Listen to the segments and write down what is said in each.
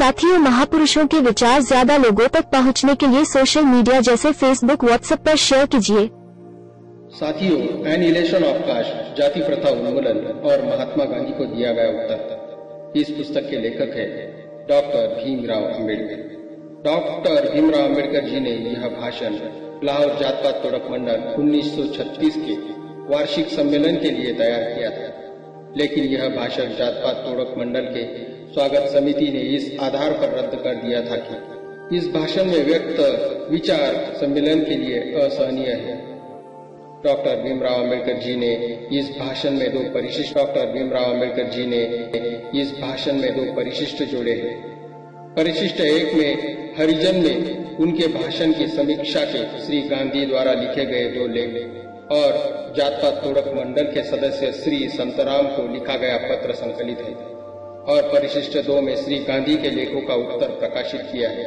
साथियों, महापुरुषों के विचार ज्यादा लोगों तक पहुंचने के लिए सोशल मीडिया जैसे फेसबुक, व्हाट्सएप पर शेयर कीजिए। साथियों, एनिहिलेशन ऑफ कास्ट, जाति प्रथा उन्मूलन और महात्मा गांधी को दिया गया उत्तर, इस पुस्तक के लेखक है डॉक्टर भीमराव अम्बेडकर। डॉक्टर भीमराव अम्बेडकर जी ने यह भाषण लाहौर जात पात तोड़क मंडल 1936 के वार्षिक सम्मेलन के लिए तैयार किया था, लेकिन यह भाषण जात पात तोड़क मंडल के स्वागत समिति ने इस आधार पर रद्द कर दिया था कि इस भाषण में व्यक्त विचार सम्मेलन के लिए असहनीय है। डॉक्टर भीमराव अम्बेडकर जी ने इस भाषण में दो परिशिष्ट जोड़े हैं। परिशिष्ट एक में हरिजन में उनके भाषण की समीक्षा के श्री गांधी द्वारा लिखे गए 2 लेख और जात पात तोड़क मंडल के सदस्य श्री संतराम को लिखा गया पत्र संकलित है, और परिशिष्ट 2 में श्री गांधी के लेखों का उत्तर प्रकाशित किया है।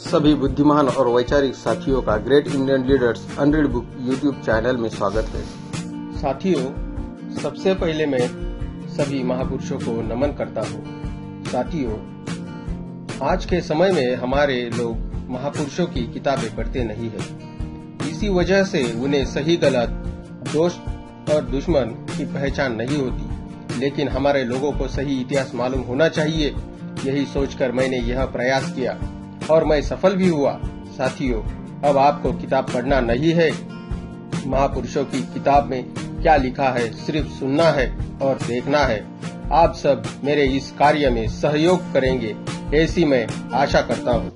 सभी बुद्धिमान और वैचारिक साथियों का great Indian leaders unread book YouTube channel में स्वागत है। साथियों, सबसे पहले मैं सभी महापुरुषों को नमन करता हूँ। साथियों, आज के समय में हमारे लोग महापुरुषों की किताबें पढ़ते नहीं है। इसी वजह से उन्हें सही गलत, दोस्त और दुश्मन की पहचान नहीं होती, लेकिन हमारे लोगों को सही इतिहास मालूम होना चाहिए। यही सोचकर मैंने यह प्रयास किया और मैं सफल भी हुआ। साथियों, अब आपको किताब पढ़ना नहीं है, महापुरुषों की किताब में क्या लिखा है सिर्फ सुनना है और देखना है। आप सब मेरे इस कार्य में सहयोग करेंगे, ऐसी मैं आशा करता हूँ।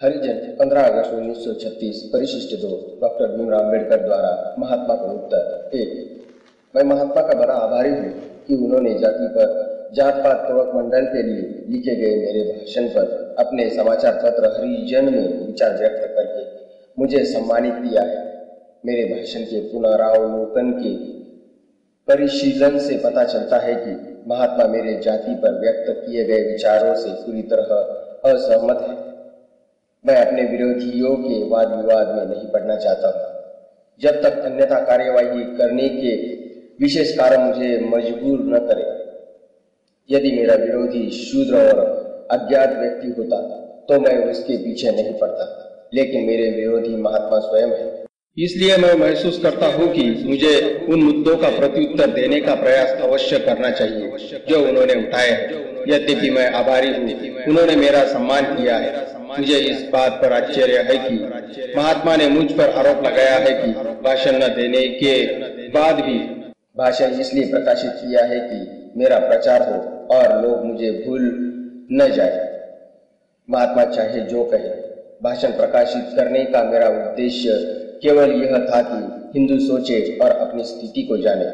हरिजन 15 अगस्त 1936 परिशिष्ट 2 डॉक्टर भीमराव अम्बेडकर द्वारा महात्मा को उत्तर। 1। मैं महात्मा का बड़ा आभारी हूँ कि उन्होंने जात पात तोड़क मंडल के लिए लिखे गए मेरे भाषण पर अपने समाचार पत्र हरिजन में विचार व्यक्त करके मुझे सम्मानित किया है। मेरे भाषण के पुनरावलोकन के परिशीलन से पता चलता है कि महात्मा मेरे जाति पर व्यक्त किए गए विचारों से पूरी तरह असहमत है। मैं अपने विरोधियों के वाद विवाद में नहीं पड़ना चाहता हूँ, जब तक अन्यथा कार्यवाही करने के विशेष कारण मुझे मजबूर न करे। यदि मेरा विरोधी शूद्र और अज्ञात व्यक्ति होता तो मैं उसके पीछे नहीं पड़ता, लेकिन मेरे विरोधी महात्मा स्वयं है। इसलिए मैं महसूस करता हूँ कि मुझे उन मुद्दों का प्रत्युत्तर देने का प्रयास अवश्य करना चाहिए जो उन्होंने उठाए हैं। यद्यपि मैं आभारी हूँ, उन्होंने मेरा सम्मान किया है। मुझे इस बात पर आश्चर्य है कि महात्मा ने मुझ पर आरोप लगाया है कि भाषण न देने के बाद भी भाषण इसलिए प्रकाशित किया है कि मेरा प्रचार हो और लोग मुझे भूल न जाए। महात्मा चाहे जो कहे, भाषण प्रकाशित करने का मेरा उद्देश्य केवल यह था कि हिंदू सोचे और अपनी स्थिति को जाने।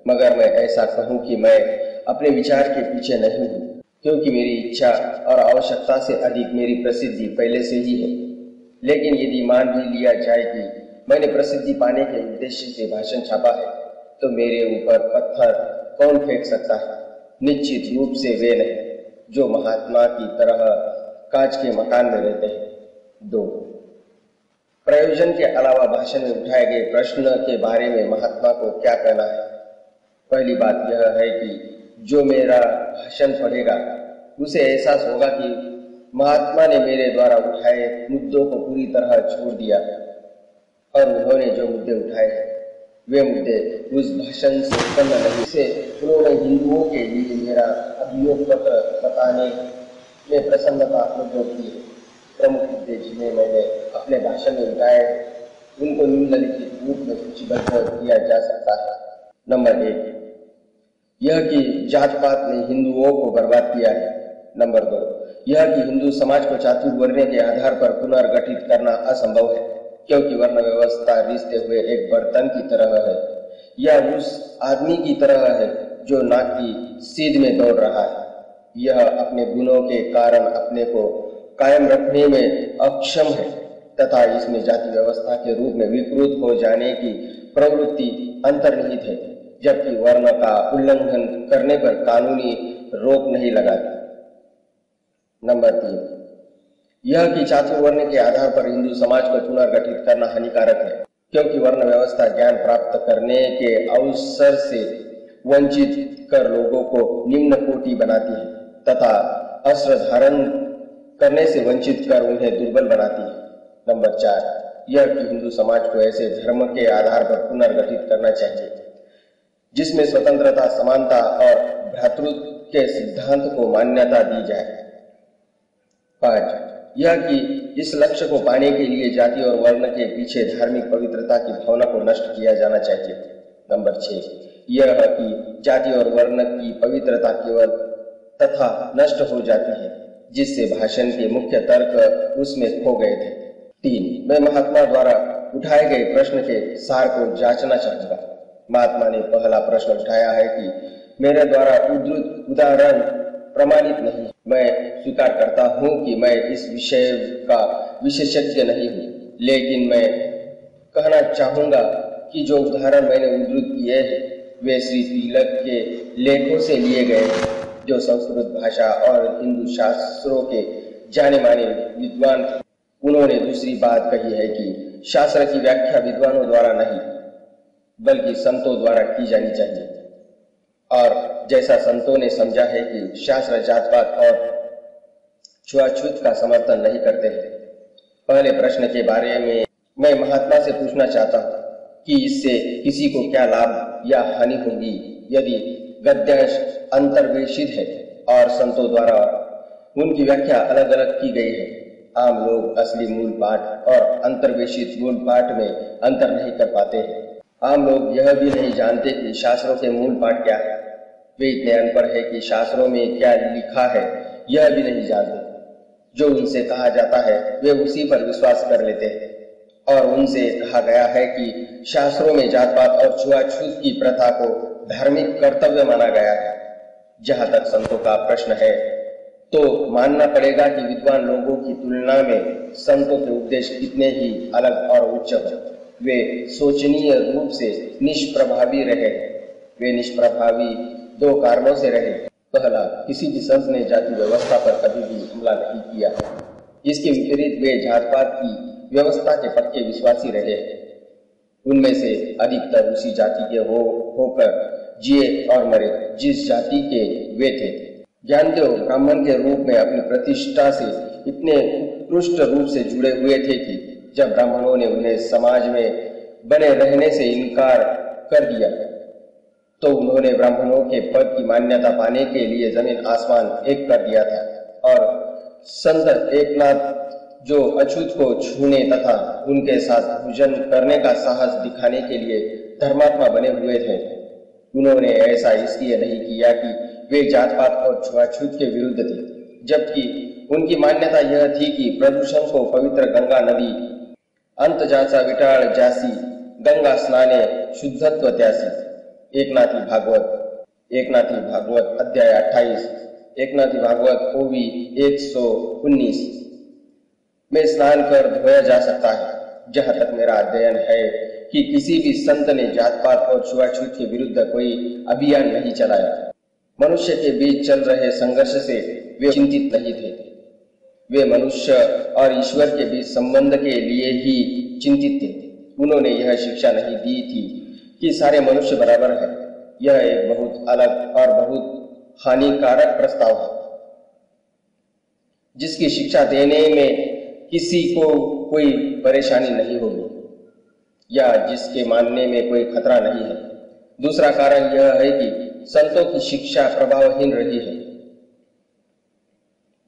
मगर मैं ऐसा कहूँ कि मैं अपने विचार के पीछे नहीं हूँ, क्योंकि मेरी इच्छा और आवश्यकता से अधिक मेरी प्रसिद्धि पहले से ही है। लेकिन यदि मान भी लिया जाए कि मैंने प्रसिद्धि पाने के उद्देश्य से भाषण छापा है, तो मेरे ऊपर पत्थर कौन फेंक सकता है? निश्चित रूप से वे नहीं जो महात्मा की तरह कांच के मकान में रहते हैं। 2। प्रयोजन के अलावा भाषण में उठाए गए प्रश्न के बारे में महात्मा को क्या कहना है? पहली बात यह है कि जो मेरा भाषण पढ़ेगा उसे एहसास होगा कि महात्मा ने मेरे द्वारा उठाए मुद्दों को पूरी तरह छोड़ दिया है, और उन्होंने जो मुद्दे उठाए हैं वे मुद्दे उस भाषण से उत्पन्न नहीं से उन्होंने हिंदुओं के लिए मेरा अभियोग पत्र बताने में प्रसन्नता अनुभव की। प्रमुख मुद्दे जिन्हें मैंने अपने भाषण में उठाए उनको निम्नलिखित रूप में सूचीबद्ध किया जा सकता है। नंबर 1, यह कि जात पात ने हिंदुओं को बर्बाद किया है। नंबर 2, यह कि हिंदू समाज को चातुर्वर्ण के आधार पर पुनर्गठित करना असंभव है, क्योंकि वर्ण व्यवस्था रिश्ते हुए एक बर्तन की तरह है, या उस आदमी की तरह है जो नाक की सीध में दौड़ रहा है। यह अपने गुणों के कारण अपने को कायम रखने में अक्षम है तथा इसमें जाति व्यवस्था के रूप में विकृत हो जाने की प्रवृत्ति अंतर्निहित है। जबकि वर्ण का उल्लंघन करने पर कानूनी रोक नहीं लगाती। नंबर 3, यह कि चातुर्वर्ण के आधार पर हिंदू समाज को पुनर्गठित करना हानिकारक है, क्योंकि वर्ण व्यवस्था ज्ञान प्राप्त करने के अवसर से वंचित कर लोगों को निम्न कोटि बनाती है तथा अस्त्र धारण करने से वंचित कर उन्हें दुर्बल बनाती है। नंबर 4, यह कि हिंदू समाज को ऐसे धर्म के आधार पर पुनर्गठित करना चाहिए जिसमें स्वतंत्रता, समानता और भ्रातृत्व के सिद्धांत को मान्यता दी जाए। 5, यह कि इस लक्ष्य को पाने के लिए जाति और वर्ण के पीछे धार्मिक पवित्रता की भावना को नष्ट किया जाना चाहिए। नंबर 6, यह कि जाति और वर्ण की पवित्रता केवल तथा नष्ट हो जाती है, जिससे भाषण के मुख्य तर्क उसमें खो गए थे। 3, मैं महात्मा द्वारा उठाए गए प्रश्न के सार को जांचना चाहूंगा। महात्मा ने पहला प्रश्न उठाया है कि मेरे द्वारा उद्धृत उदाहरण प्रमाणित नहीं। मैं स्वीकार करता हूं कि मैं इस विषय का विशेषज्ञ नहीं हूं, लेकिन मैं कहना चाहूंगा कि जो उदाहरण मैंने उद्धृत किए हैं वे श्री तिलक के लेखों से लिए गए हैं, जो संस्कृत भाषा और हिंदू शास्त्रों के जाने माने विद्वान। उन्होंने दूसरी बात कही है कि शास्त्र की व्याख्या विद्वानों द्वारा नहीं बल्कि संतों द्वारा की जानी चाहिए, और जैसा संतों ने समझा है कि शास्त्र जातपात और छुआछूत का समर्थन नहीं करते हैं। पहले प्रश्न के बारे में मैं महात्मा से पूछना चाहता हूँ कि इससे किसी को क्या लाभ या हानि होगी यदि गद्यांश अंतर्वेशित है और संतों द्वारा उनकी व्याख्या अलग अलग की गई है। आम लोग असली मूल पाठ और अंतर्वेशित मूल पाठ में अंतर नहीं कर पाते हैं। आम लोग यह भी नहीं जानते कि शास्त्रों के मूल पाठ क्या है। वे इतने अनपढ़ है कि शास्त्रों में क्या लिखा है यह भी नहीं जानते। जो उनसे कहा जाता है वे उसी पर विश्वास कर लेते हैं, और उनसे कहा गया है कि शास्त्रों में जातपात और छुआछूत की प्रथा को धार्मिक कर्तव्य माना गया है। जहां तक संतों का प्रश्न है तो मानना पड़ेगा कि विद्वान लोगों की तुलना में संतों के उपदेश कितने ही अलग और उच्च हैं। वे शोचनीय रूप से निष्प्रभावी रहे। वे निष्प्रभावी 2 कारणों से रहे। पहला, किसी भी संत ने जाति व्यवस्था पर कभी भी हमला नहीं किया। इसके विपरीत वे जातपात की व्यवस्था के पक्के विश्वासी रहे। उनमें से अधिकतर उसी जाति के होकर जिए और मरे जिस जाति के वे थे। ज्ञानदेव ब्राह्मण के रूप में अपनी प्रतिष्ठा से इतने उत्कृष्ट रूप से जुड़े हुए थे कि जब ब्राह्मणों ने उन्हें समाज में बने रहने से इनकार कर दिया तो उन्होंने ब्राह्मणों के पद की मान्यता पाने के लिए जमीन आसमान एक कर दिया था। और संत एकनाथ जो अछूत को छूने तथा उनके साथ भोजन करने का साहस दिखाने के लिए धर्मात्मा बने हुए थे, उन्होंने ऐसा इसलिए नहीं किया कि वे जातपात और छुआछूत के विरुद्ध थे, जबकि उनकी मान्यता यह थी कि प्रदूषण को पवित्र गंगा नदी अंत जासा विटाळ जासी गंगा स्नाने शुद्धत्व त्यासी। एकनाथी भागवत अध्याय 28, एकनाथी भागवत ओवी 119 में स्नान कर धोया जा सकता है। जहां तक मेरा अध्ययन है कि किसी भी संत ने जातपात और छुआछूत के विरुद्ध कोई अभियान नहीं चलाया। मनुष्य के बीच चल रहे संघर्ष से वे चिंतित नहीं थे। वे मनुष्य और ईश्वर के बीच संबंध के लिए ही चिंतित थे। उन्होंने यह शिक्षा नहीं दी थी कि सारे मनुष्य बराबर है। यह एक बहुत अलग और बहुत हानिकारक प्रस्ताव है, जिसकी शिक्षा देने में किसी को कोई परेशानी नहीं होगी या जिसके मानने में कोई खतरा नहीं है। दूसरा कारण यह है कि संतों की शिक्षा प्रभावहीन रही है,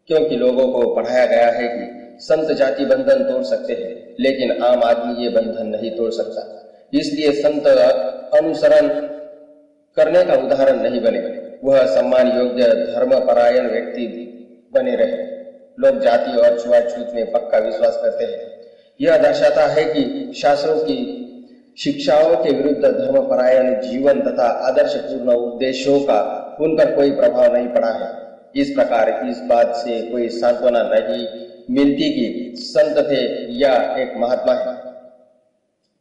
क्योंकि लोगों को पढ़ाया गया है कि संत जाति बंधन तोड़ सकते हैं, लेकिन आम आदमी ये बंधन नहीं तोड़ सकता। इसलिए संत अनुसरण करने का उदाहरण नहीं बने, वह सम्मान योग्य धर्मपरायण व्यक्ति बने रहे। लोग जाति और छुआछूत में पक्का विश्वास करते हैं। यह दर्शाता है कि शास्त्रों की शिक्षाओं के विरुद्ध धर्मपरायण जीवन तथा आदर्शपूर्ण उपदेशों का उन पर कोई प्रभाव नहीं पड़ा है। इस प्रकार इस बात से कोई सांत्वना नहीं मिलती कि संत थे या एक महात्मा है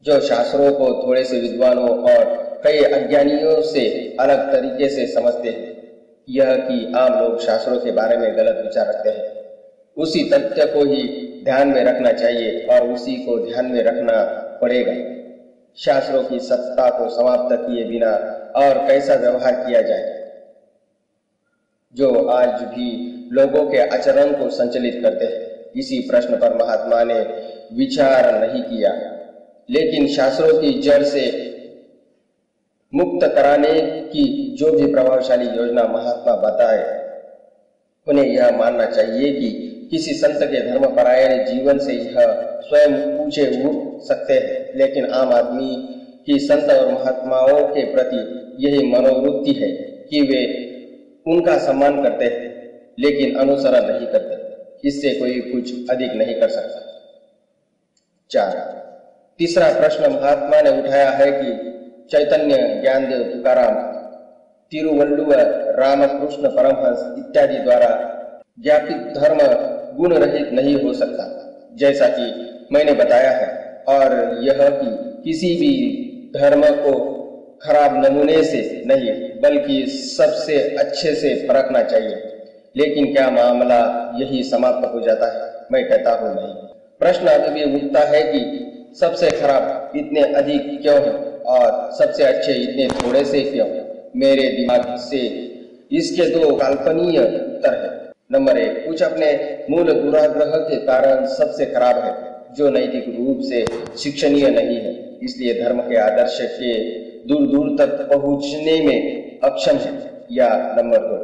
जो शास्त्रों को थोड़े से विद्वानों और कई अज्ञानियों से अलग तरीके से समझते हैं, यह कि आम लोग शास्त्रों के बारे में गलत विचार रखते हैं। उसी तथ्य को ही ध्यान में रखना चाहिए और उसी को ध्यान में रखना पड़ेगा। शास्त्रों की सत्ता को समाप्त किए बिना और कैसा व्यवहार किया जाए, जो आज भी लोगों के आचरण को संचालित करते हैं। इसी प्रश्न पर महात्मा ने विचार नहीं किया, लेकिन शास्त्रों की जड़ से मुक्त कराने की जो भी प्रभावशाली योजना महात्मा बताए, उन्हें यह मानना चाहिए कि किसी संत के धर्मपरायण जीवन से यह स्वयं ऊंचे उठ सकते हैं, लेकिन आम आदमी की संत और महात्माओं के प्रति यही मनोवृत्ति है कि वे उनका सम्मान करते हैं लेकिन अनुसरण नहीं करते। इससे कोई कुछ अधिक नहीं कर सकता। 4. तीसरा प्रश्न महात्मा ने उठाया है कि चैतन्य, ज्ञानदेव, तुकाराम, तिरुवल्लुवर, रामकृष्ण परमहंस इत्यादि द्वारा ज्ञापित धर्म गुण रहित नहीं हो सकता, जैसा कि मैंने बताया है, और यह कि किसी भी धर्म को खराब नमूने से नहीं बल्कि सबसे अच्छे से परखना चाहिए। लेकिन क्या मामला यही समाप्त हो जाता है? मैं कहता हूँ नहीं। प्रश्न अभी भी उठता है कि सबसे खराब इतने अधिक क्यों है और सबसे अच्छे इतने थोड़े से क्यों? मेरे दिमाग से इसके दो काल्पनीय उत्तर है। नंबर 1, कुछ अपने मूल दुराग्रह के कारण सबसे खराब है, जो नैतिक रूप से शिक्षणीय नहीं है, इसलिए धर्म के आदर्श के दूर दूर तक पहुंचने में अक्षम है। या नंबर 2,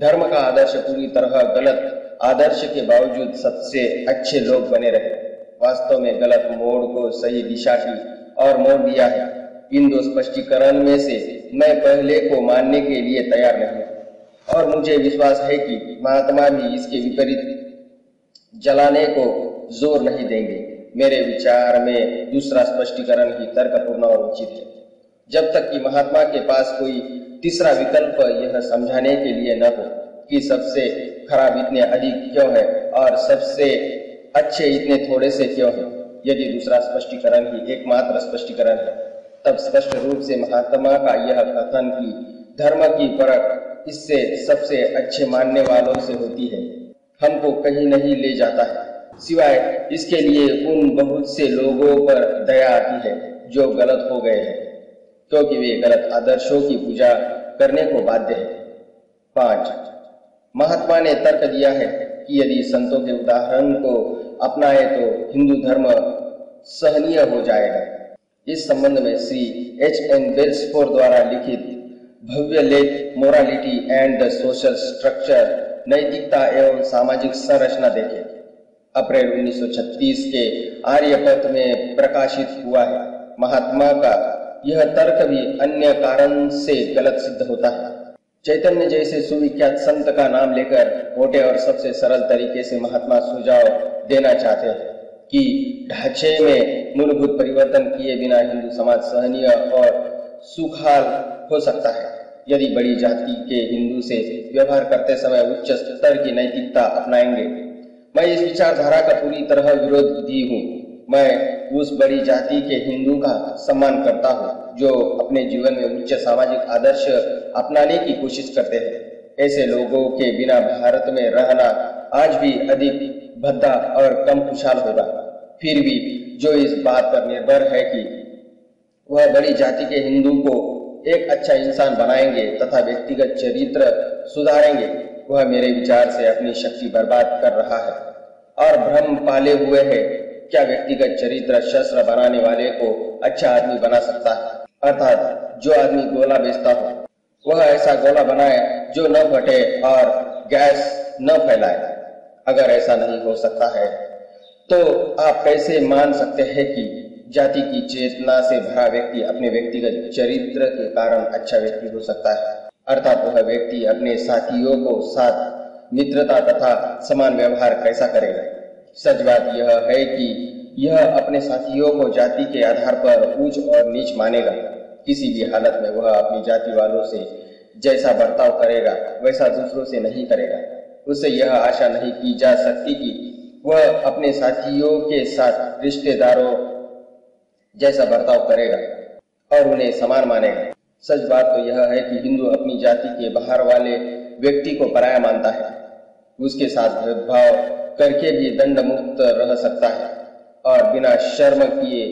धर्म का आदर्श पूरी तरह गलत आदर्श के बावजूद सबसे अच्छे लोग बने रहे, वास्तव में गलत मोड़ को सही दिशा की और मोड़ दिया है। इन दो स्पष्टीकरण में से मैं पहले को मानने के लिए तैयार नहीं, और मुझे विश्वास है कि महात्मा भी इसके विपरीत जलाने को जोर नहीं देंगे। मेरे विचार में दूसरा स्पष्टीकरण ही तर्कपूर्ण और उचित है, जब तक कि महात्मा के पास कोई तीसरा विकल्प यह समझाने के लिए न हो कि सबसे खराब इतने अधिक क्यों है और सबसे अच्छे इतने थोड़े से क्यों है। यदि दूसरा स्पष्टीकरण ही एकमात्र स्पष्टीकरण है, तब स्पष्ट रूप से महात्मा का यह कथन कि धर्म की परख इससे सबसे अच्छे मानने वालों से होती है, हमको कहीं नहीं ले जाता है, सिवाय इसके लिए उन बहुत से लोगों पर दया आती है जो गलत हो गए हैं, क्योंकि वे गलत आदर्शों की पूजा करने को बाध्य है। 5. महात्मा ने तर्क दिया है कि यदि संतों के उदाहरण को अपनाए तो हिंदू धर्म सहनीय हो जाएगा। इस संबंध में श्री H.N. बेल्सफोर्ड द्वारा लिखित भव्य लेख morality and the social structure, नैतिकता एवं सामाजिक संरचना देखें, अप्रैल 1936 के आर्यपथ में प्रकाशित हुआ है। महात्मा का यह तर्क भी अन्य कारण से गलत सिद्ध होता है। चैतन्य जैसे सुविख्यात संत का नाम लेकर मोटे और सबसे सरल तरीके से महात्मा सुझाव देना चाहते हैं कि ढांचे में मूलभूत परिवर्तन किए बिना हिंदू समाज सहनीय और सुखाल हो सकता है। यदि बड़ी जाति के हिंदू से व्यवहार करते समय उच्च स्तर की नैतिकता अपनाएंगे। मैं इस विचारधारा का पूरी तरह विरोधी हूँ। मैं उस बड़ी जाति के हिंदू का सम्मान करता हूँ जो अपने जीवन में उच्च सामाजिक आदर्श अपनाने की कोशिश करते हैं। ऐसे लोगों के बिना भारत में रहना आज भी अधिक भद्दा और कम खुशहाल होगा। फिर भी जो इस बात पर निर्भर है कि वह बड़ी जाति के हिंदू को एक अच्छा इंसान बनाएंगे तथा व्यक्तिगत चरित्र सुधारेंगे, वह मेरे विचार से अपनी शक्ति बर्बाद कर रहा है और भ्रम पाले हुए है। क्या व्यक्तिगत चरित्र शस्त्र बनाने वाले को अच्छा आदमी बना सकता है? अर्थात जो आदमी गोला बेचता हो वह ऐसा गोला बनाए जो न फटे और गैस न फैलाए। अगर ऐसा नहीं हो सकता है तो आप कैसे मान सकते हैं कि जाति की चेतना से भरा व्यक्ति अपने व्यक्तिगत चरित्र के कारण अच्छा व्यक्ति हो सकता है? अर्थात वह व्यक्ति अपने साथियों को साथ मित्रता तथा समान व्यवहार कैसा करेगा? सच बात यह है कि यह अपने साथियों को जाति के आधार पर ऊंच और नीच मानेगा। किसी भी हालत में वह अपनी जाति वालों से जैसा बर्ताव करेगा वैसा दूसरों से नहीं करेगा। उससे यह आशा नहीं की जा सकती कि वह अपने साथियों के साथ रिश्तेदारों जैसा बर्ताव करेगा और उन्हें समान मानेगा। सच बात तो यह है कि हिंदू अपनी जाति के बाहर वाले व्यक्ति को पराया मानता है। उसके साथ भेदभाव करके भी दंड मुक्त रह सकता है और बिना शर्म किए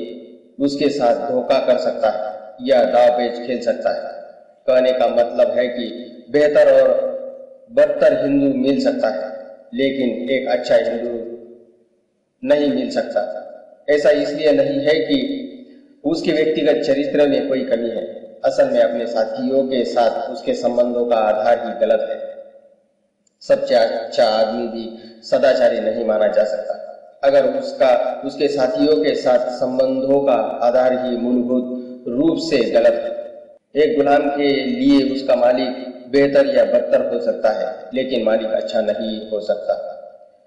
उसके साथ धोखा कर सकता है या दावपेच खेल सकता है। कहने का मतलब है कि बेहतर और बदतर हिंदू मिल सकता है, लेकिन एक अच्छा हिंदू नहीं मिल सकता। ऐसा इसलिए नहीं है कि उसके व्यक्तिगत चरित्र में कोई कमी है। असल में अपने साथियों के साथ उसके संबंधों का आधार ही गलत है। सबसे अच्छा आदमी भी सदाचारी नहीं माना जा सकता अगर उसके साथियों के साथ संबंधों का आधार ही मूलभूत रूप से गलत है। एक गुलाम के लिए उसका मालिक बेहतर या बदतर हो सकता है, लेकिन मालिक अच्छा नहीं हो सकता।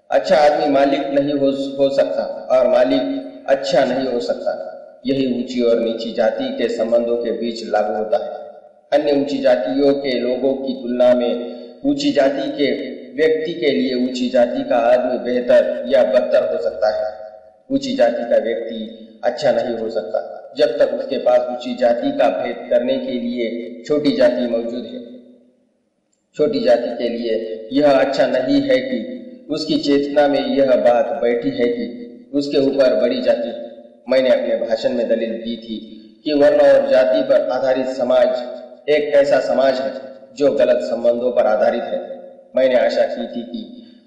अच्छा आदमी मालिक नहीं हो सकता और मालिक अच्छा नहीं हो सकता। यही ऊंची और नीची जाति के संबंधों के बीच लागू होता है। अन्य ऊंची जातियों के लोगों की तुलना में ऊंची जाति के व्यक्ति के लिए ऊंची जाति का आदमी बेहतर या बदतर हो सकता है। ऊंची जाति का व्यक्ति अच्छा नहीं हो सकता जब तक उसके पास ऊंची जाति का भेद करने के लिए छोटी जाति मौजूद है। छोटी जाति के लिए यह अच्छा नहीं है कि उसकी चेतना में यह बात बैठी है कि उसके ऊपर बड़ी जाति। मैंने अपने भाषण में दलील दी थी कि वर्ण और जाति पर आधारित समाज एक ऐसा समाज है जो गलत संबंधों पर आधारित है। मैंने आशा की थी कि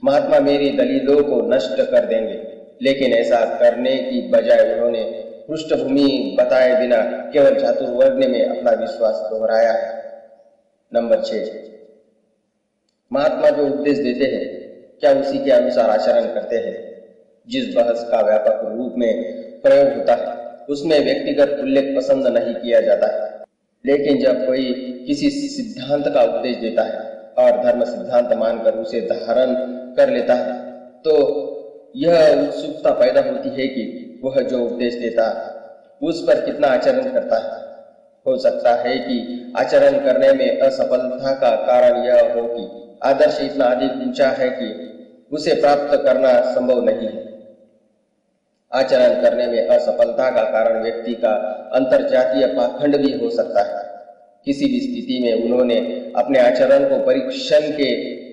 महात्मा मेरी दलीलों को नष्ट कर देंगे, लेकिन ऐसा करने की बजाय उन्होंने पृष्ठभूमि बताए बिना केवल चातुर्वर्ण्य में अपना विश्वास दोहराया है। नंबर 6, महात्मा जो उपदेश देते हैं क्या उसी के अनुसार आचरण करते हैं? जिस बहस का व्यापक रूप में प्रयोग होता है उसमें व्यक्तिगत उल्लेख पसंद नहीं किया जाता है, लेकिन जब कोई किसी सिद्धांत का उपदेश देता है और धर्म सिद्धांत मानकर उसे धारण कर लेता है तो यह उत्सुकता पैदा होती है कि वह जो उपदेश देता उस पर कितना आचरण करता है। हो सकता है कि आचरण करने में असफलता का कारण यह हो कि आदर्श इतना अधिक ऊंचा है कि उसे प्राप्त करना संभव नहीं है। आचरण करने में असफलता का कारण व्यक्ति का अंतरजातीय पाखंड भी हो सकता है। किसी भी स्थिति में उन्होंने अपने आचरण को परीक्षण के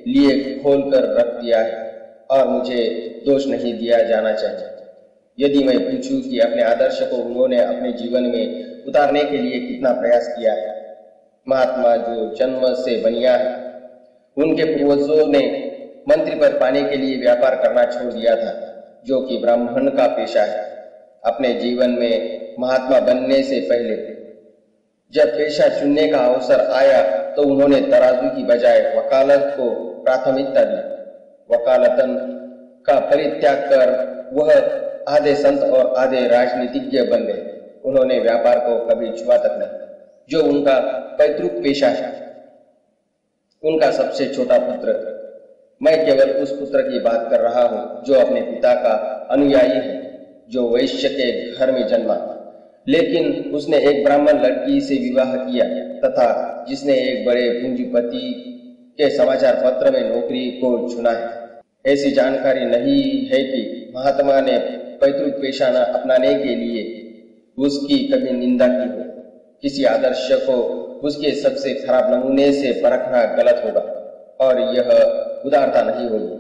लिए खोलकर रख दिया है और मुझे दोष नहीं दिया जाना चाहिए यदि मैं पूछूं कि अपने आदर्श को उन्होंने अपने जीवन में उतारने के लिए कितना प्रयास किया है। महात्मा जो जन्म से बनिया है, उनके पूर्वजों ने मंत्री पद पाने के लिए व्यापार करना छोड़ दिया था, जो कि ब्राह्मण का पेशा है। अपने जीवन में महात्मा बनने से पहले जब पेशा चुनने का अवसर आया तो उन्होंने तराजू की बजाय वकालत को प्राथमिकता दी। वकालतन का परित्याग कर वह आधे संत और आधे राजनीतिज्ञ बन गए। उन्होंने व्यापार को कभी छुआ तक नहीं, जो उनका पैतृक पेशा है। उनका सबसे छोटा पुत्र, मैं केवल उस पुत्र की बात कर रहा हूं जो अपने पिता का अनुयायी है, जो वैश्य के घर में जन्मा, लेकिन उसने एक ब्राह्मण लड़की से विवाह किया तथा जिसने एक बड़े पूंजीपति के समाचार पत्र में नौकरी को चुना है। ऐसी जानकारी नहीं है कि महात्मा ने पैतृक पेशा न अपनाने के लिए उसकी कभी निंदा की हो। किसी आदर्श को उसके सबसे खराब नमूने से परखना गलत होगा और यह उदारता नहीं होगी,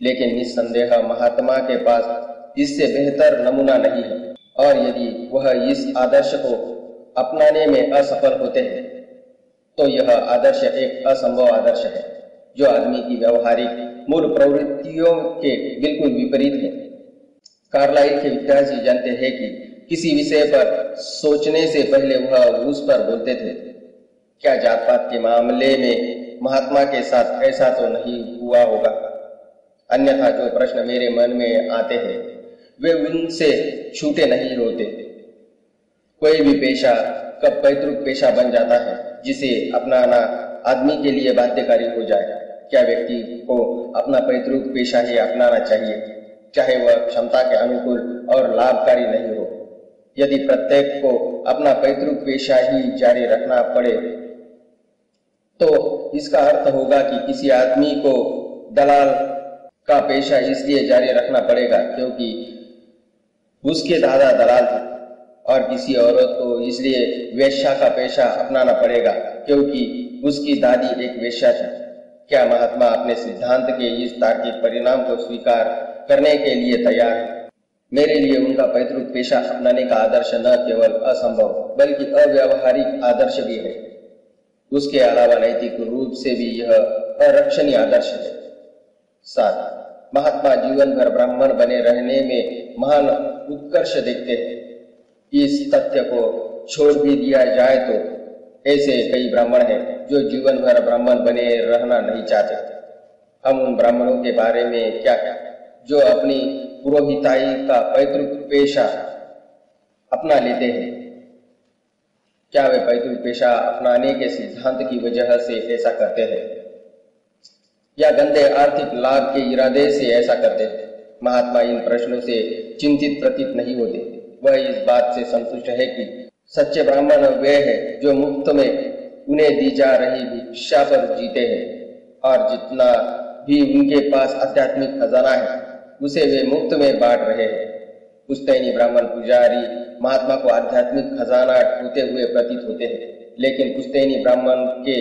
लेकिन निस्संदेह महात्मा के पास इससे बेहतर नमूना नहीं है। और यदि वह इस आदर्श को अपनाने में असफल होते हैं तो यह आदर्श एक असंभव आदर्श है जो आदमी की व्यवहारिक मूल प्रवृत्तियों के बिल्कुल विपरीत है। कार्लाइल के विद्यार्थी जानते हैं कि किसी विषय पर सोचने से पहले वह उस पर बोलते थे। क्या जात पात के मामले में महात्मा के साथ ऐसा तो नहीं हुआ होगा? अन्यथा जो प्रश्न मेरे मन में आते हैं वे उनसे छूटे नहीं होते। कोई भी पेशा कब पैतृक पेशा बन जाता है जिसे अपनाना आदमी के लिए बाध्यकारी हो जाए? क्या व्यक्ति को अपना पैतृक पेशा ही अपनाना चाहिए, चाहे वह क्षमता के अनुकूल और लाभकारी नहीं हो? यदि प्रत्येक को अपना पैतृक पेशा ही जारी रखना पड़े तो इसका अर्थ होगा कि किसी आदमी को दलाल का पेशा इसलिए जारी रखना पड़ेगा क्योंकि उसके दादा दलाल थे और किसी औरत को इसलिए वेश्या का पेशा अपनाना पड़ेगा क्योंकि उसकी दादी एक वेश्या थी। क्या महात्मा अपने सिद्धांत के इस तार्किक परिणाम को स्वीकार करने के लिए तैयार है? मेरे लिए उनका पैतृक पेशा अपनाने का आदर्श न केवल असंभव बल्कि अव्यावहारिक आदर्श भी है। उसके अलावा नैतिक रूप से भी यह अरक्षणीय आदर्श है। 7. महात्मा जीवन भर ब्राह्मण बने रहने में महान उत्कर्ष देखते हैं। इस तथ्य को छोड़ भी दिया जाए तो ऐसे कई ब्राह्मण हैं जो जीवन भर ब्राह्मण बने रहना नहीं चाहते। हम उन ब्राह्मणों के बारे में क्या कहें जो अपनी पुरोहिताई का पैतृक पेशा अपना लेते हैं? क्या वे पैतृक पेशा अपनाने के सिद्धांत की वजह से ऐसा करते हैं या गंदे आर्थिक लाभ के इरादे से ऐसा करते हैं? महात्मा इन प्रश्नों से चिंतित प्रतीत नहीं होते। वह इस बात से संतुष्ट है कि सच्चे ब्राह्मण वे हैं जो मुफ्त में उन्हें दी जा रही भिक्षा पर जीते हैं और जितना भी उनके पास आध्यात्मिक खजाना है उसे वे मुफ्त में बांट रहे हैं। पुश्तैनी ब्राह्मण पुजारी महात्मा को आध्यात्मिक खजाना ढूंढते हुए प्रतीत होते हैं, लेकिन पुश्तैनी ब्राह्मण के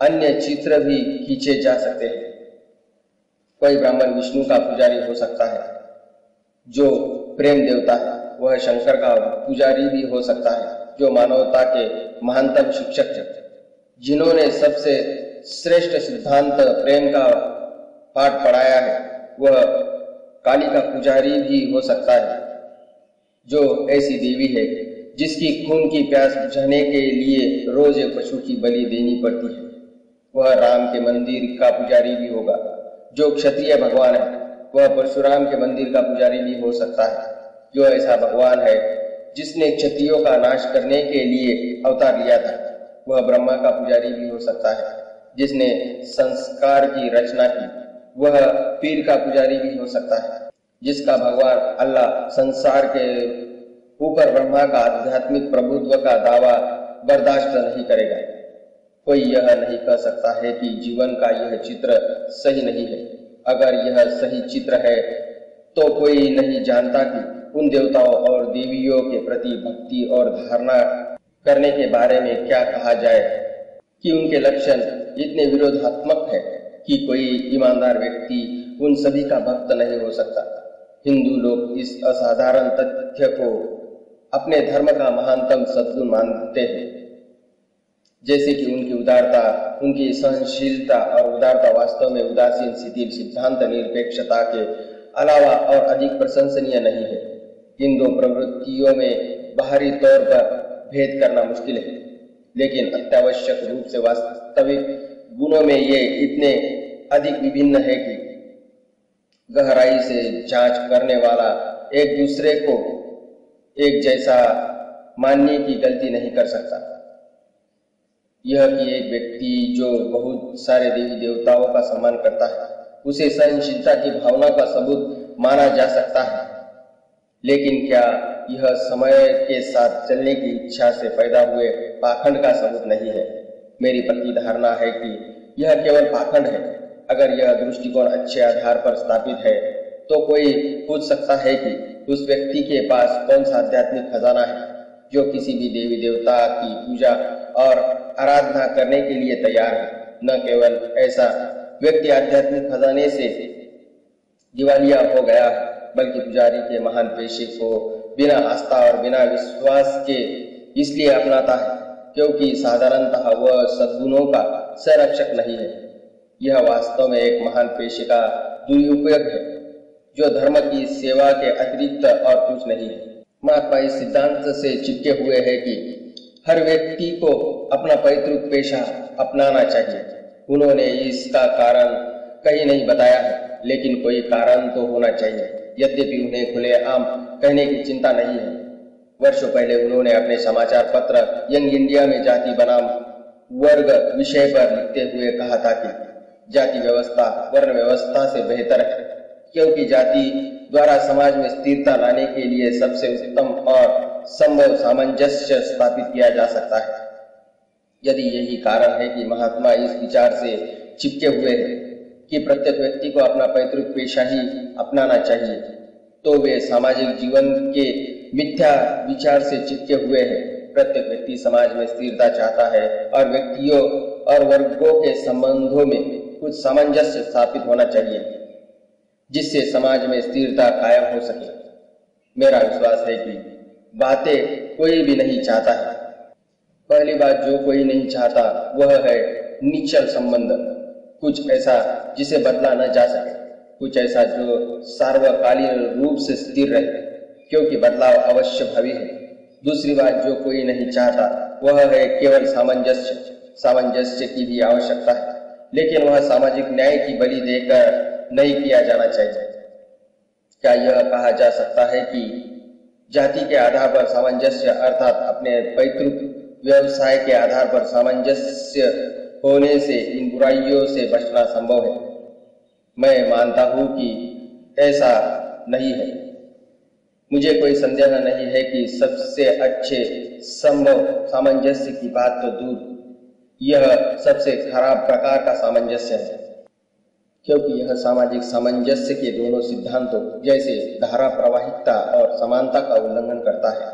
अन्य चित्र भी खींचे जा सकते हैं। कोई ब्राह्मण विष्णु का पुजारी हो सकता है जो प्रेम देवता है। वह शंकर का पुजारी भी हो सकता है जो मानवता के महानतम शिक्षक है, जिन्होंने सबसे श्रेष्ठ सिद्धांत प्रेम का पाठ पढ़ाया है। वह काली का पुजारी भी हो सकता है जो ऐसी देवी है जिसकी खून की प्यास बुझाने के लिए रोज एक पशु की बलि देनी पड़ती है। वह राम के मंदिर का पुजारी भी होगा जो क्षत्रिय भगवान है। वह परशुराम के मंदिर का पुजारी भी हो सकता है जो ऐसा भगवान है जिसने क्षत्रियों का नाश करने के लिए अवतार लिया था। वह ब्रह्मा का पुजारी भी हो सकता है जिसने संस्कार की रचना की। वह पीर का पुजारी भी हो सकता है जिसका भगवान अल्लाह संसार के ऊपर ब्रह्मा का आध्यात्मिक प्रभुत्व का दावा बर्दाश्त नहीं करेगा। कोई यह नहीं कह सकता है कि जीवन का यह चित्र सही नहीं है। अगर यह सही चित्र है तो कोई नहीं जानता कि उन देवताओं और देवियों के प्रति भक्ति और धारणा करने के बारे में क्या कहा जाए कि उनके लक्षण इतने विरोधात्मक है कि कोई ईमानदार व्यक्ति उन सभी का भक्त नहीं हो सकता। हिंदू लोग इस असाधारण तथ्य को अपने धर्म का महानतम सद्गुण मानते हैं, जैसे कि उनकी उदारता, उनकी सहनशीलता और उदारता वास्तव में उदासीन शिथिल सिद्धांत निरपेक्षता के अलावा और अधिक प्रशंसनीय नहीं है। इन दो प्रवृत्तियों में बाहरी तौर पर भेद करना मुश्किल है, लेकिन अत्यावश्यक रूप से वास्तविक गुणों में ये इतने अधिक विभिन्न है कि गहराई से जांच करने वाला एक दूसरे को एक जैसा मानने की गलती नहीं कर सकता। यह कि एक व्यक्ति जो बहुत सारे देवी देवताओं का सम्मान करता है उसे सहनशीलता की भावना का सबूत माना जा सकता है, लेकिन क्या यह समय के साथ चलने की इच्छा से पैदा हुए पाखंड का सबूत नहीं है? मेरी पक्की धारणा है कि यह केवल पाखंड है। अगर यह दृष्टिकोण अच्छे आधार पर स्थापित है तो कोई पूछ सकता है कि उस व्यक्ति के पास कौन सा आध्यात्मिक खजाना है जो किसी भी देवी देवता की पूजा और आराधना करने के लिए तैयार है। न केवल ऐसा व्यक्ति आध्यात्मिक खजाने से दिवालिया हो गया है, बल्कि पुजारी के महान पेशे को बिना आस्था और बिना विश्वास के इसलिए अपनाता है क्योंकि साधारणतः वह सद्गुणों का संरक्षक नहीं है। यह वास्तव में एक महान पेशे का दुरुपयोग है जो धर्म की सेवा के अतिरिक्त और कुछ नहीं है। महात्मा इस सिद्धांत से चिपके हुए है कि हर व्यक्ति को अपना पैतृक पेशा अपनाना चाहिए। उन्होंने इसका कारण कहीं नहीं बताया है, लेकिन कोई कारण तो होना चाहिए। यद्यपि उन्हें खुलेआम कहने की चिंता नहीं है। वर्षों पहले उन्होंने अपने समाचार पत्र यंग इंडिया में जाति बनाम वर्ग विषय पर लिखते हुए कहा था कि जाति व्यवस्था वर्ण व्यवस्था से बेहतर है क्योंकि जाति द्वारा समाज में स्थिरता लाने के लिए सबसे उत्तम और संभव सामंजस्य स्थापित किया जा सकता है। यदि यही कारण है कि महात्मा इस विचार से चिपके हुए हैं कि प्रत्येक व्यक्ति को अपना पैतृक पेशा ही अपनाना चाहिए, तो वे सामाजिक जीवन के मिथ्या विचार से चिपके हुए हैं। प्रत्येक व्यक्ति समाज में स्थिरता चाहता है और व्यक्तियों और वर्गों के संबंधों में कुछ सामंजस्य स्थापित होना चाहिए जिससे समाज में स्थिरता कायम हो सके। मेरा विश्वास है कि बातें कोई भी नहीं चाहता है। पहली बात जो कोई नहीं चाहता वह है निश्चल संबंध, कुछ ऐसा जिसे बदला न जा सके, कुछ ऐसा जो सार्वकालीन रूप से स्थिर रहे, क्योंकि बदलाव अवश्य भावी है। दूसरी बात जो कोई नहीं चाहता वह है केवल सामंजस्य। सामंजस्य की भी आवश्यकता है, लेकिन वह सामाजिक न्याय की बलि देकर नहीं किया जाना चाहिए। क्या यह कहा जा सकता है कि जाति के आधार पर सामंजस्य अर्थात अपने पैतृक व्यवसाय के आधार पर सामंजस्य होने से इन बुराइयों से बचना संभव है? मैं मानता हूं कि ऐसा नहीं है। मुझे कोई संदेह नहीं है कि सबसे अच्छे संभव सामंजस्य की बात तो दूर, यह सबसे खराब प्रकार का सामंजस्य है, क्योंकि यह सामाजिक सामंजस्य के दोनों सिद्धांतों जैसे धारा प्रवाहिकता और समानता का उल्लंघन करता है।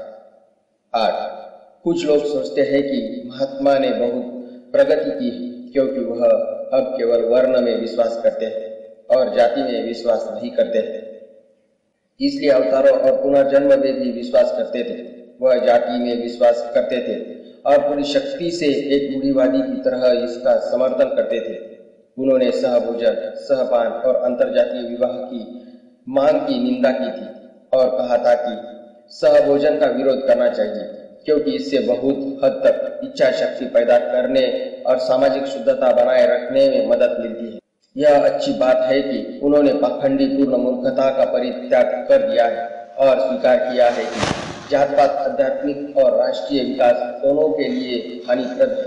8. कुछ लोग सोचते हैं कि महात्मा ने बहुत प्रगति की है क्योंकि वह अब केवल वर्ण में विश्वास करते हैं और जाति में विश्वास नहीं करते हैं, इसलिए अवतारों और पुनर्जन्म में भी विश्वास करते थे। वह जाति में विश्वास करते थे और पूरी शक्ति से एक रूढ़िवादी की तरह इसका समर्थन करते थे। उन्होंने सहभोजन, सहपान और अंतरजातीय विवाह की मांग की निंदा की थी और कहा था कि सहभोजन का विरोध करना चाहिए क्योंकि इससे बहुत हद तक इच्छा शक्ति पैदा करने और सामाजिक शुद्धता बनाए रखने में मदद मिलती है। यह अच्छी बात है कि उन्होंने पाखंडी पूर्ण मूर्खता का परित्याग कर दिया है और स्वीकार किया है कि जातपात आध्यात्मिक और राष्ट्रीय विकास दोनों के लिए हानिप्रद है,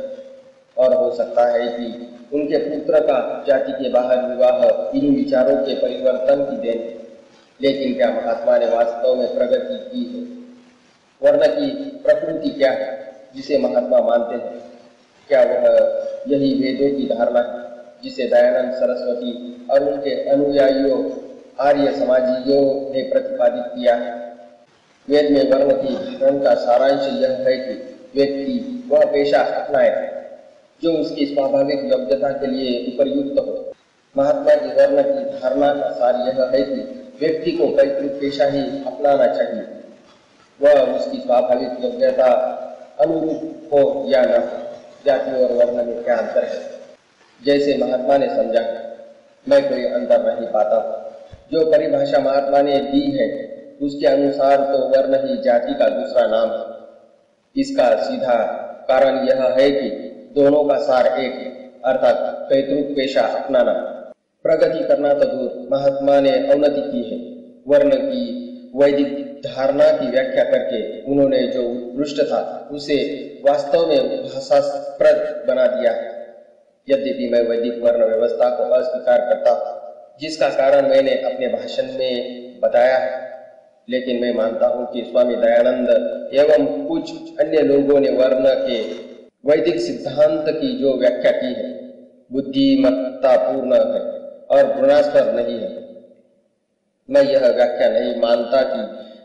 और हो सकता है कि उनके पुत्र का जाति के बाहर विवाह इन विचारों के परिवर्तन की देन है। लेकिन क्या महात्मा ने वास्तव में प्रगति की है? वर्ण की प्रकृति क्या है जिसे महात्मा मानते हैं? क्या वह यही वेदों की धारणा है जिसे दयानंद सरस्वती और उनके अनुयायियों आर्य समाजियों ने प्रतिपादित किया है? वेद में वर्ण की धारण का सारांश यह है कि व्यक्ति वह पेशा अपनाए जो उसकी स्वाभाविक योग्यता के लिए उपयुक्त हो। महात्मा की वर्ण की धारणा का सार यह है कि व्यक्ति को पैतृक पेशा ही अपनाना चाहिए, वह उसकी स्वाभाविक योग्यता अनुरूप हो या न हो। जाति और वर्ण में क्या अंतर है? जैसे महात्मा ने समझा, मैं कोई अंतर नहीं पाता। जो परिभाषा महात्मा ने दी है उसके अनुसार तो वर्ण ही जाति का दूसरा नाम है। इसका सीधा कारण यह है कि दोनों का सार एक है, अर्थात पैतृक पेशा अपनाना। प्रगति करना तो दूर, महात्मा ने अवनति की है। वर्ण की वैदिक धारणा की व्याख्या करके उन्होंने जो उत्कृष्ट था उसे वास्तव में भाषास्पद बना दिया है। यद्यपि मैं वैदिक वर्ण व्यवस्था को अस्वीकार करता हूँ, जिसका कारण मैंने अपने भाषण में बताया है, लेकिन मैं मानता हूँ कि स्वामी दयानंद एवं कुछ अन्य लोगों ने वर्ण के वैदिक सिद्धांत की जो व्याख्या की है बुद्धिमत्तापूर्ण है और घृणास्पद नहीं है। मैं यह व्याख्या नहीं मानता कि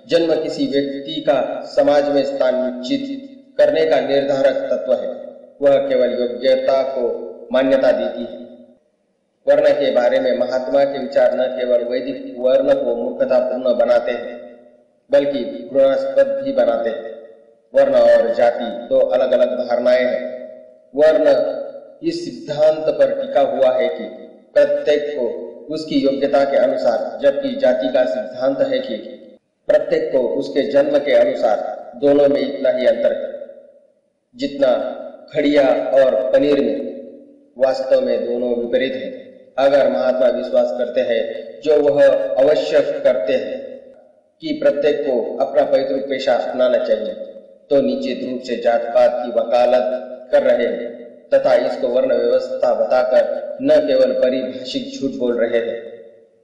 जन्म किसी व्यक्ति का समाज में स्थान निश्चित करने का निर्धारक तत्व है। वह केवल योग्यता को मान्यता देती है। वर्ण के बारे में महात्मा के विचार न केवल वैदिक वर्ण को मूर्खतापूर्ण बनाते हैं बल्कि घृणास्पद भी बनाते हैं। वर्ण और जाति दो अलग अलग धारणाएं हैं। वर्ण इस सिद्धांत पर टिका हुआ है कि प्रत्येक को उसकी योग्यता के अनुसार, जबकि जाति का सिद्धांत है कि प्रत्येक को उसके जन्म के अनुसार। दोनों में इतना ही अंतर है जितना खड़िया और पनीर में। वास्तव में दोनों विपरीत हैं। अगर महात्मा विश्वास करते हैं, जो वह अवश्य करते हैं, कि प्रत्येक को अपना पैतृक पेशा अपनाना चाहिए, तो निश्चित रूप से जात पात की वकालत कर रहे हैं तथा इसको वर्ण व्यवस्था बताकर न केवल परिभाषिक झूठ बोल रहे हैं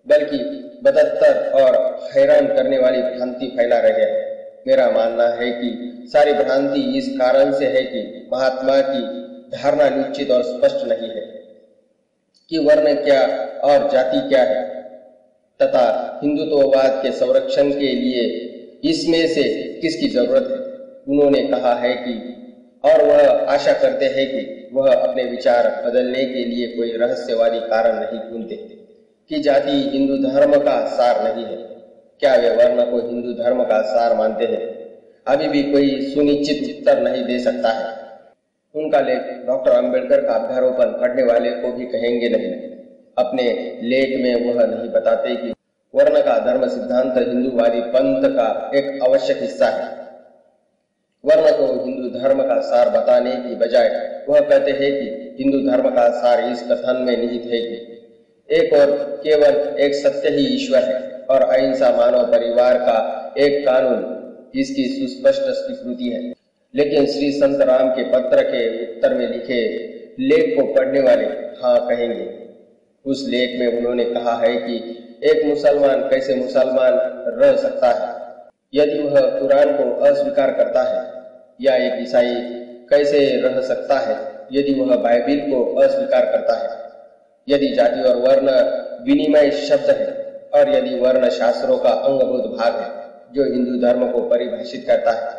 बल्कि बदतर और हैरान करने वाली भ्रांति फैला रहे हैं। मेरा मानना है कि सारी भ्रांति इस कारण से है कि महात्मा की धारणा निश्चित और स्पष्ट नहीं है कि वर्ण क्या और जाति क्या है, तथा हिंदुत्ववाद के संरक्षण के लिए इसमें से किसकी जरूरत है? उन्होंने कहा है कि और वह आशा करते हैं कि वह अपने विचार बदलने के लिए कोई रहस्यवादी कारण नहीं ढूंढते कि जाति हिंदू धर्म का सार नहीं है। क्या वे वर्ण को हिंदू धर्म का सार मानते हैं? अभी भी कोई सुनिश्चित उत्तर नहीं दे सकता है। उनका लेख डॉक्टर अंबेडकर का अध्यारोपण पढ़ने वाले को भी कहेंगे नहीं। अपने लेख में वह नहीं बताते कि वर्ण का धर्म सिद्धांत हिंदूवादी पंथ का एक आवश्यक हिस्सा है। वर्ण को हिंदू धर्म का सार बताने की बजाय वह कहते हैं कि हिंदू धर्म का सार इस कथन में निहित है कि एक और केवल एक सत्य ही ईश्वर है और अहिंसा मानव परिवार का एक कानून इसकी सुस्पष्ट स्वीकृति है। लेकिन श्री संत राम के पत्र के उत्तर में लिखे लेख को पढ़ने वाले हाँ कहेंगे। उस लेख में उन्होंने कहा है कि एक मुसलमान कैसे मुसलमान रह सकता है यदि वह कुरान को अस्वीकार करता है, या एक ईसाई कैसे रह सकता है यदि वह बाइबिल को अस्वीकार करता है। यदि जाति और वर्ण विनिमय शब्द है और यदि वर्ण शास्त्रों का अंगभूत भाग है जो हिंदू धर्म को परिभाषित करता है,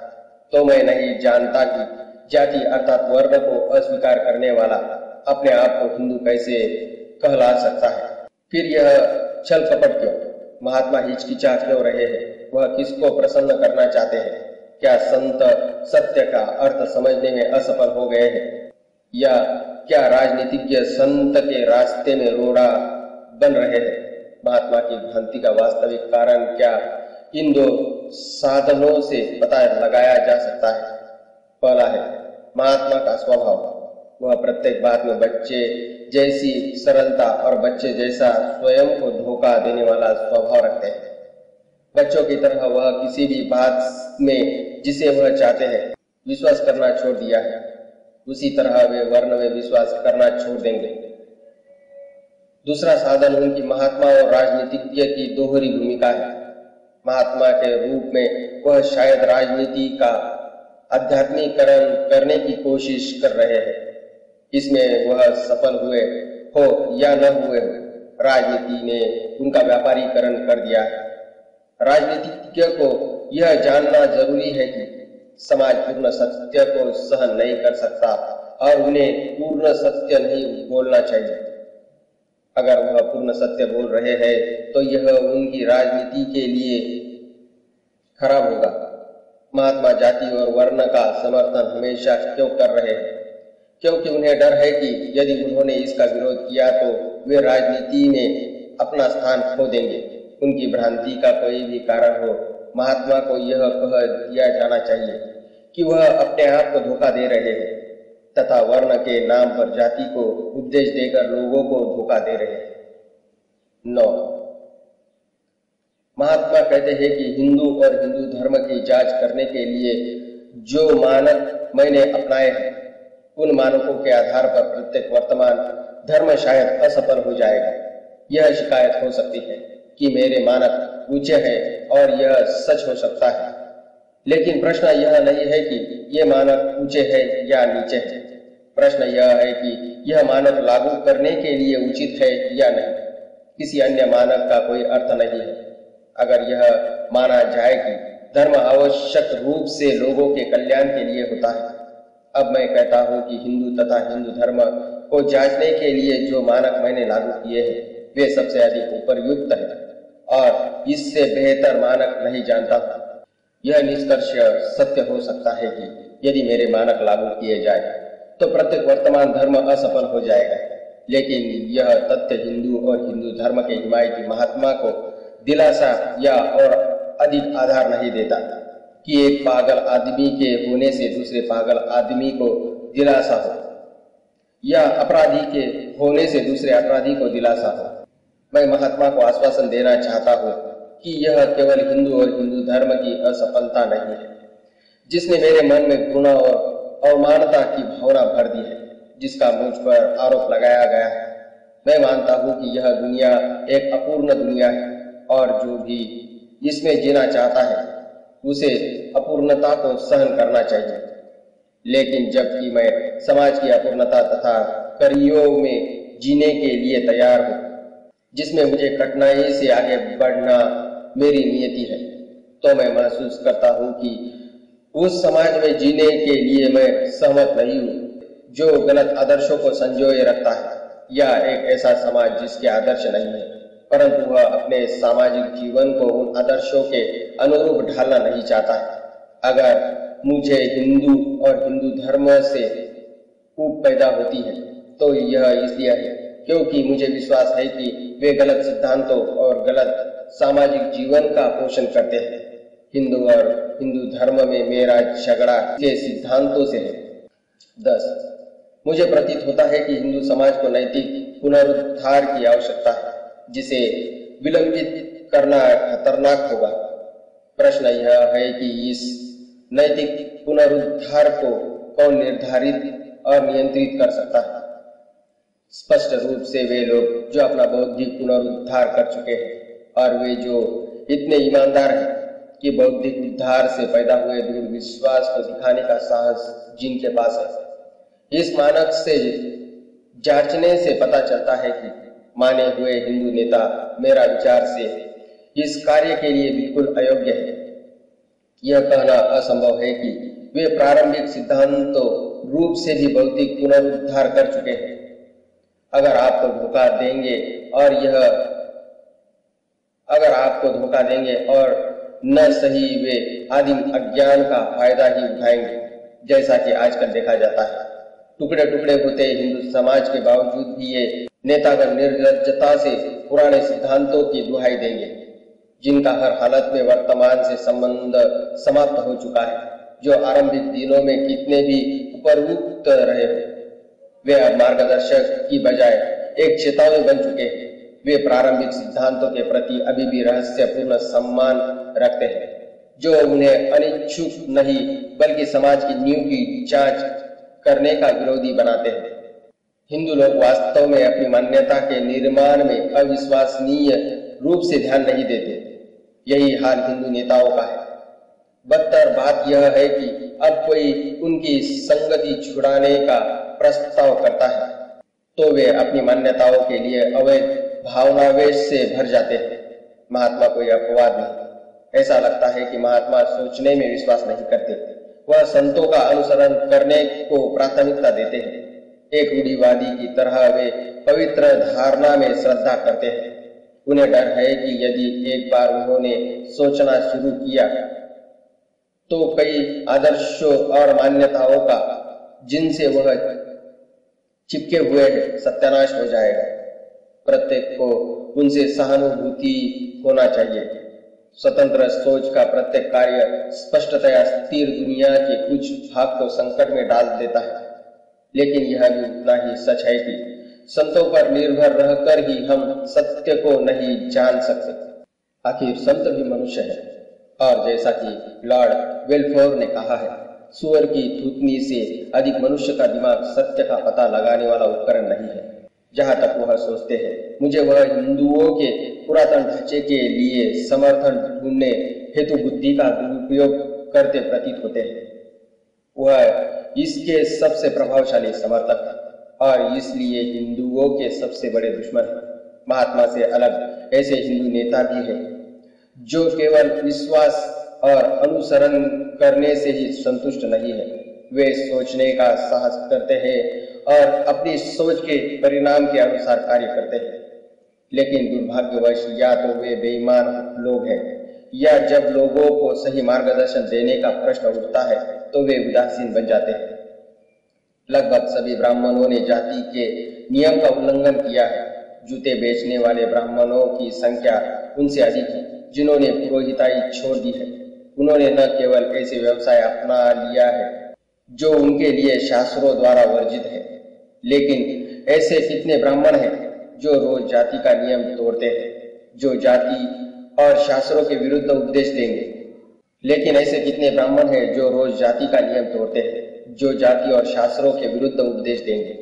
तो मैं नहीं जानता कि जाति अर्थात वर्ण को अस्वीकार करने वाला अपने आप को हिंदू कैसे कहला सकता है। फिर यह छल कपट क्यों? महात्मा हिचकिचा क्यों रहे हैं? वह किसको प्रसन्न करना चाहते हैं? क्या संत सत्य का अर्थ समझने में असफल हो गए हैं, या क्या राजनीतिज्ञ संत के रास्ते में रोड़ा बन रहे हैं? महात्मा की भ्रांति का वास्तविक कारण क्या इन दो साधनों से पता लगाया जा सकता है। पहला है महात्मा का स्वभाव। वह प्रत्येक बात में बच्चे जैसी सरलता और बच्चे जैसा स्वयं को धोखा देने वाला स्वभाव रखते हैं। बच्चों की तरह वह किसी भी बात में जिसे वह चाहते हैं विश्वास करना छोड़ दिया है, उसी तरह वे वर्ण में विश्वास करना छोड़ देंगे। दूसरा साधन उनकी महात्मा और राजनीतिज्ञ की दोहरी भूमिका है। महात्मा के रूप में वह शायद राजनीति का आध्यात्मिकरण करने की कोशिश कर रहे हैं। इसमें वह सफल हुए हो या न हुए हो, राजनीति ने उनका व्यापारीकरण कर दिया है। राजनीतिज्ञ को यह जानना जरूरी है कि समाज पूर्ण सत्य को सहन नहीं कर सकता और उन्हें पूर्ण सत्य नहीं बोलना चाहिए। अगर वह पूर्ण सत्य बोल रहे हैं तो यह उनकी राजनीति के लिए खराब होगा। महात्मा जाति और वर्ण का समर्थन हमेशा क्यों कर रहे हैं? क्योंकि उन्हें डर है कि यदि उन्होंने इसका विरोध किया तो वे राजनीति में अपना स्थान खो देंगे। उनकी भ्रांति का कोई भी कारण हो, महात्मा को यह कह दिया जाना चाहिए कि वह अपने आप को धोखा दे रहे हैं तथा वर्ण के नाम पर जाति को उपदेश देकर लोगों को धोखा दे रहे हैं। 9. महात्मा कहते हैं कि हिंदू और हिंदू धर्म की जांच करने के लिए जो मानक मैंने अपनाए हैं उन मानकों के आधार पर प्रत्येक वर्तमान धर्म शायद असफल हो जाएगा। यह शिकायत हो सकती है कि मेरे मानक ऊंचे हैं और यह सच हो सकता है, लेकिन प्रश्न यह नहीं है कि ये मानक ऊंचे हैं या नीचे हैं। प्रश्न यह है कि यह मानक लागू करने के लिए उचित है या नहीं। किसी अन्य मानक का कोई अर्थ नहीं है। अगर यह माना जाए कि धर्म आवश्यक रूप से लोगों के कल्याण के लिए होता है, अब मैं कहता हूं कि हिंदू तथा हिंदू धर्म को जांचने के लिए जो मानक मैंने लागू किए हैं वे सबसे अधिक उपयुक्त है और इससे बेहतर मानक नहीं जानता। यह निष्कर्ष सत्य हो सकता है कि यदि मेरे मानक लागू किए जाए तो प्रत्येक वर्तमान धर्म असफल हो जाएगा, लेकिन यह तथ्य हिंदू और हिंदू धर्म के हिमायती महात्मा को दिलासा या और अधिक आधार नहीं देता कि एक पागल आदमी के होने से दूसरे पागल आदमी को दिलासा हो या अपराधी के होने से दूसरे अपराधी को दिलासा हो। मैं महात्मा को आश्वासन देना चाहता हूँ कि यह केवल हिंदू और हिंदू धर्म की असफलता नहीं है जिसने मेरे मन में घृणा और अवमानता की भावना भर दी है, जिसका मुझ पर आरोप लगाया गया है। मैं मानता हूँ कि यह दुनिया एक अपूर्ण दुनिया है और जो भी इसमें जीना चाहता है उसे अपूर्णता को सहन करना चाहिए। लेकिन जबकि मैं समाज की अपूर्णता तथा करियों में जीने के लिए तैयार हूँ जिसमें मुझे कठिनाई से आगे बढ़ना मेरी नियति है, तो मैं महसूस करता हूँ कि उस समाज में जीने के लिए मैं सहमत नहीं हूँ जो गलत आदर्शों को संजोए रखता है, या एक ऐसा समाज जिसके आदर्श नहीं है परंतु वह अपने सामाजिक जीवन को उन आदर्शों के अनुरूप ढालना नहीं चाहता है। अगर मुझे हिंदू और हिंदू धर्म से ऊब पैदा होती है तो यह इसलिए है क्योंकि मुझे विश्वास है कि वे गलत सिद्धांतों और गलत सामाजिक जीवन का पोषण करते हैं। हिंदू और हिंदू धर्म में मेरा झगड़ा के सिद्धांतों से है। 10. मुझे प्रतीत होता है कि हिंदू समाज को नैतिक पुनरुद्धार की आवश्यकता है, जिसे विलंबित करना खतरनाक होगा। प्रश्न यह है कि इस नैतिक पुनरुद्धार को कौन निर्धारित और नियंत्रित कर सकता है। स्पष्ट रूप से वे लोग जो अपना बौद्धिक पुनरुद्धार कर चुके हैं और वे जो इतने ईमानदार हैं कि बौद्धिक उद्धार से पैदा हुए दृढ़ विश्वास को दिखाने का साहस जिनके पास है। इस मानक से जांचने से पता चलता है कि माने हुए हिंदू नेता मेरा विचार से इस कार्य के लिए बिल्कुल अयोग्य है। यह कहना असंभव है कि वे प्रारंभिक सिद्धांतों रूप से भी बौद्धिक पुनरुद्धार कर चुके हैं। अगर आपको धोखा देंगे और न सही वे आदिम अज्ञान का फायदा ही उठाएंगे, जैसा कि आजकल देखा जाता है। टुकड़े टुकड़े होते हिंदू समाज के बावजूद भी ये नेतागण निर्लज्जता से पुराने सिद्धांतों की दुहाई देंगे, जिनका हर हालत में वर्तमान से संबंध समाप्त हो चुका है, जो आरंभिक दिनों में कितने भी उपयुक्त रहे हो। वे अब मार्गदर्शक की बजाय एक चेतावनी बन चुके हैं। वे प्रारंभिक सिद्धांतों के प्रति अभी भी रहस्यपूर्ण सम्मान रखते हैं, जो उन्हें अनिच्छुक नहीं बल्कि समाज की नींव की जांच करने का विरोधी बनाते हैं। हिंदू लोग वास्तव में अपनी मान्यता के निर्माण में अविश्वसनीय रूप से ध्यान नहीं देते। यही हाल हिंदू नेताओं का है। बदतर बात यह है कि अब कोई उनकी संगति छुड़ाने का प्रस्ताव करता है तो वे अपनी मान्यताओं के लिए अवैध भावनावेश से भर जाते हैं। महात्मा कोई अपवाद नहीं। ऐसा लगता है कि महात्मा सोचने में विश्वास नहीं करते, वह संतों का अनुसरण करने को प्राथमिकता देते हैं। एक रूढ़िवादी की तरह वे पवित्र धारणा में श्रद्धा करते हैं। उन्हें डर है कि यदि एक बार उन्होंने सोचना शुरू किया तो कई आदर्शों और मान्यताओं का जिनसे वह चिपके हुए हैं सत्यानाश हो जाएगा। प्रत्येक को उनसे सहानुभूति होना चाहिए। स्वतंत्र सोच का प्रत्येक कार्य स्पष्टतया स्थिर दुनिया के कुछ भाग को संकट में डाल देता है, लेकिन यह भी उतना ही सच है कि संतों पर निर्भर रहकर ही हम सत्य को नहीं जान सकते। आखिर संत भी मनुष्य है, और जैसा कि लॉर्ड वेलफोर ने कहा है, सुअर की थूथनी से अधिक मनुष्य का दिमाग सत्य का पता लगाने वाला उपकरण नहीं है। जहां तक वह सोचते हैं, मुझे वह हिंदुओं के पुरातन ढांचे के लिए समर्थन ढूंढने हेतु बुद्धि का दुरुपयोग करते प्रतीत होते हैं। वह इसके सबसे प्रभावशाली समर्थक है और इसलिए हिंदुओं के सबसे बड़े दुश्मन है। महात्मा से अलग ऐसे हिंदू नेता भी हैं जो केवल विश्वास और अनुसरण करने से ही संतुष्ट नहीं है। वे सोचने का साहस करते हैं और अपनी सोच के परिणाम के अनुसार कार्य करते हैं, लेकिन दुर्भाग्यवश या तो वे बेईमान लोग हैं या जब लोगों को सही मार्गदर्शन देने का प्रश्न उठता है तो वे उदासीन बन जाते हैं। लगभग सभी ब्राह्मणों ने जाति के नियम का उल्लंघन किया है। जूते बेचने वाले ब्राह्मणों की संख्या उनसे अधिक है जिन्होंने पुरोहिताई छोड़ दी है। उन्होंने न केवल ऐसे व्यवसाय अपना लिया है जो उनके लिए शास्त्रों द्वारा वर्जित है, लेकिन ऐसे कितने ब्राह्मण हैं जो रोज जाति का नियम तोड़ते हैं, जो जाति और शास्त्रों के विरुद्ध उपदेश देंगे। लेकिन ऐसे कितने ब्राह्मण हैं जो रोज जाति का नियम तोड़ते हैं, जो जाति और शास्त्रों के विरुद्ध उपदेश देंगे,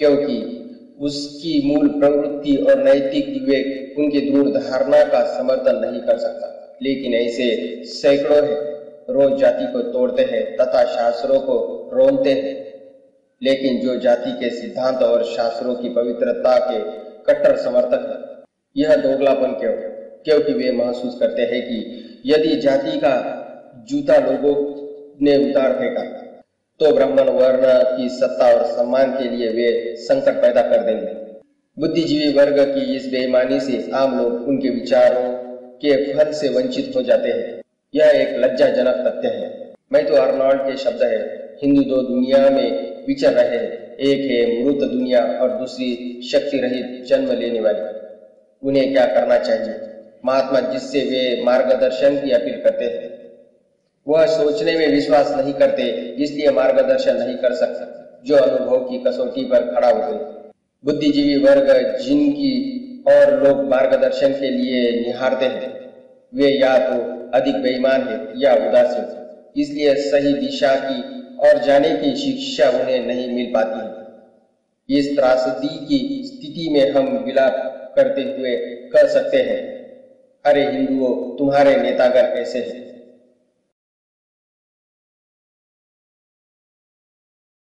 क्योंकि उसकी मूल प्रवृत्ति और नैतिक विवेक उनकी दृढ़ धारणा का समर्थन नहीं कर सकता। लेकिन ऐसे सैकड़ों हैं रोज जाति को तोड़ते हैं तथा शास्त्रों को रोनते हैं, लेकिन जो जाति के सिद्धांत और शास्त्रों की पवित्रता के कट्टर समर्थक हैं। यह दोगलापन क्यों? क्योंकि वे महसूस करते हैं कि यदि जाति का जूता लोगों ने उतार फेंका तो ब्राह्मण वर्ण की सत्ता और सम्मान के लिए वे संकट पैदा कर देंगे। बुद्धिजीवी वर्ग की इस बेईमानी से आम लोग उनके विचारों के फल से वंचित हो जाते हैं। यह एक लज्जाजनक तथ्य है। मैं तो आर्नोल्ड के शब्द है, हिंदू दो दुनिया में विचर रहे हैं, एक है मृत दुनिया और दूसरी शक्ति रहित जन्म लेने वाली। उन्हें क्या करना चाहिए? महात्मा जिससे वे मार्गदर्शन की अपील करते हैं वह सोचने में विश्वास नहीं करते, इसलिए मार्गदर्शन नहीं कर सकते, जो अनुभव की कसौटी पर खड़ा होते। बुद्धिजीवी वर्ग जिनकी और लोग मार्गदर्शन के लिए निहारते हैं वे या तो अधिक बेईमान है या उदासीन, इसलिए सही दिशा की और जाने की शिक्षा उन्हें नहीं मिल पाती है। इस त्रासदी की स्थिति में हम विलाप करते हुए कह सकते हैं, अरे हिंदुओं, तुम्हारे नेतागण ऐसे हैं।